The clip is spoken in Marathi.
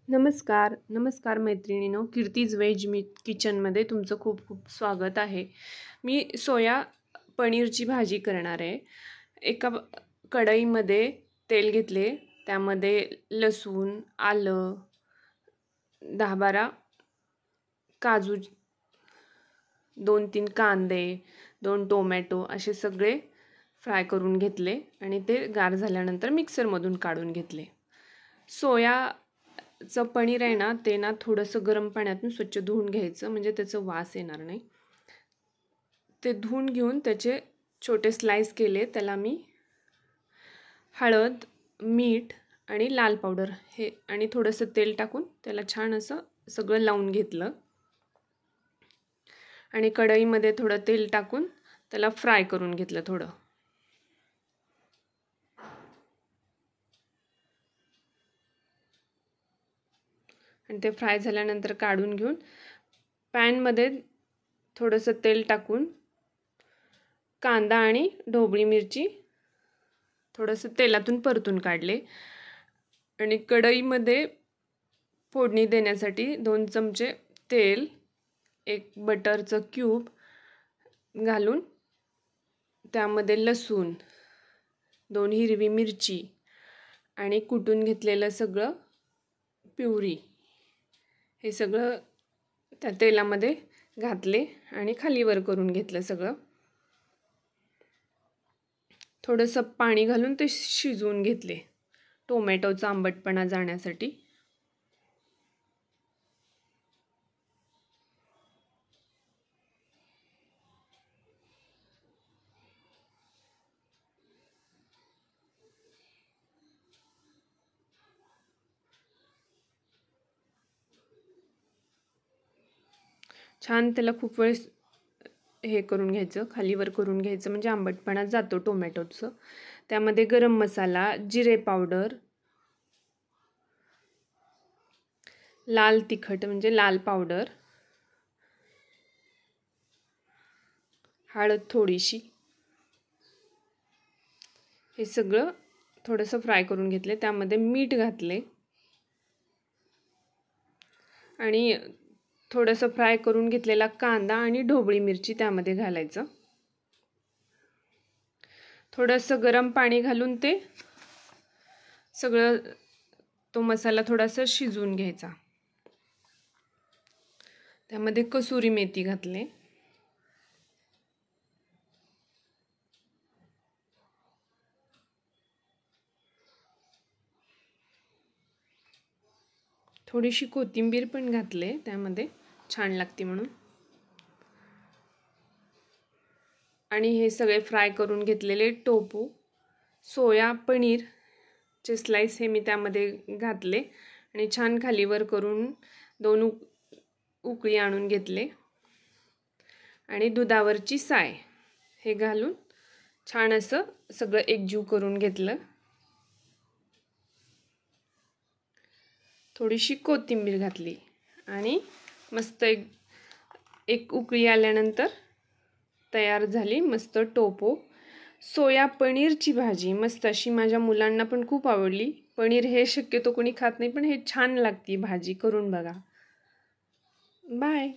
नमस्कार मैत्रिणींनो, कीर्तीज व्हेज किचनमध्ये तुमचं खूप खूप स्वागत आहे। मी सोया पनीरची भाजी करणार आहे। एका कढईमध्ये तेल घेतले, त्यामध्ये लसूण, आलं, 10-12 काजू, 2-3 कांदे, 2 टोमॅटो असे सगळे फ्राय करून घेतले आणि ते गार झाल्यानंतर मिक्सरमधून काढून घेतले। सोयाचं पनीर आहे ना, ते ना थोडंसं गरम पाण्यातून स्वच्छ धुवून घ्यायचं, म्हणजे त्याचं वास येणार नाही। ते धुवून घेऊन त्याचे छोटे स्लाइस केले। त्याला मी हळद, मीठ आणि लाल पावडर हे आणि थोडंसं तेल टाकून त्याला छान असं सगळं लावून घेतलं आणि कढईमध्ये थोडं तेल टाकून त्याला फ्राय करून घेतलं थोडं। आणि ते फ्राय झाल्यानंतर काढून घेऊन पॅनमध्ये थोडंसं तेल टाकून कांदा आणि ढोबळी मिरची थोडंसं तेलातून परतून काढले आणि कढईमध्ये फोडणी देण्यासाठी 2 चमचे तेल, 1 बटरचं क्यूब घालून त्यामध्ये लसूण, 2 हिरवी मिरची आणि कुटून घेतलेलं सगळं प्युरी हे सगळं त्या तेलामध्ये घातले आणि खाली वर करून घेतलं सगळं। थोडंसं पाणी घालून ते शिजवून घेतले टोमॅटोचा आंबटपणा जाण्यासाठी। छान त्याला खूप वेळ हे करून घ्यायचं, खाली वर करून घ्यायचं, म्हणजे आंबटपणा जातो टोमॅटोचं। त्यामध्ये गरम मसाला, जिरे पावडर, लाल तिखट म्हणजे लाल पावडर, हळद थोडीशी, हे सगळं थोडंसं फ्राय करून घेतले। त्यामध्ये मीठ घातले आणि थोडंसं फ्राय करून घेतलेला कांदा आणि ढोबळी मिरची त्यामध्ये घालायचं। थोडंसं गरम पाणी घालून ते सगळं तो मसाला थोडासा शिजवून घ्यायचा। त्यामध्ये कसुरी मेथी घातले, थोडीशी कोथिंबीर पण घातले, त्यामध्ये छान लागते म्हणून। आणि हे सगळे फ्राय करून घेतलेले टोफू, सोया पनीरचे स्लाइस हे मी त्यामध्ये घातले आणि छान खालीवर करून 2 उकळी आणून घेतले आणि दुधावरची साय हे घालून छान असं सगळं एकजीव करून घेतलं। थोडीशी कोथिंबीर घातली आणि मस्त एक उकळी आल्यानंतर तयार झाली मस्त टोफू सोया पनीरची भाजी। मस्त अशी, माझ्या मुलांना पण खूप आवडली। पनीर हे शक्यतो कोणी खात नाही, पण हे छान लागते भाजी, करून बघा। बाय।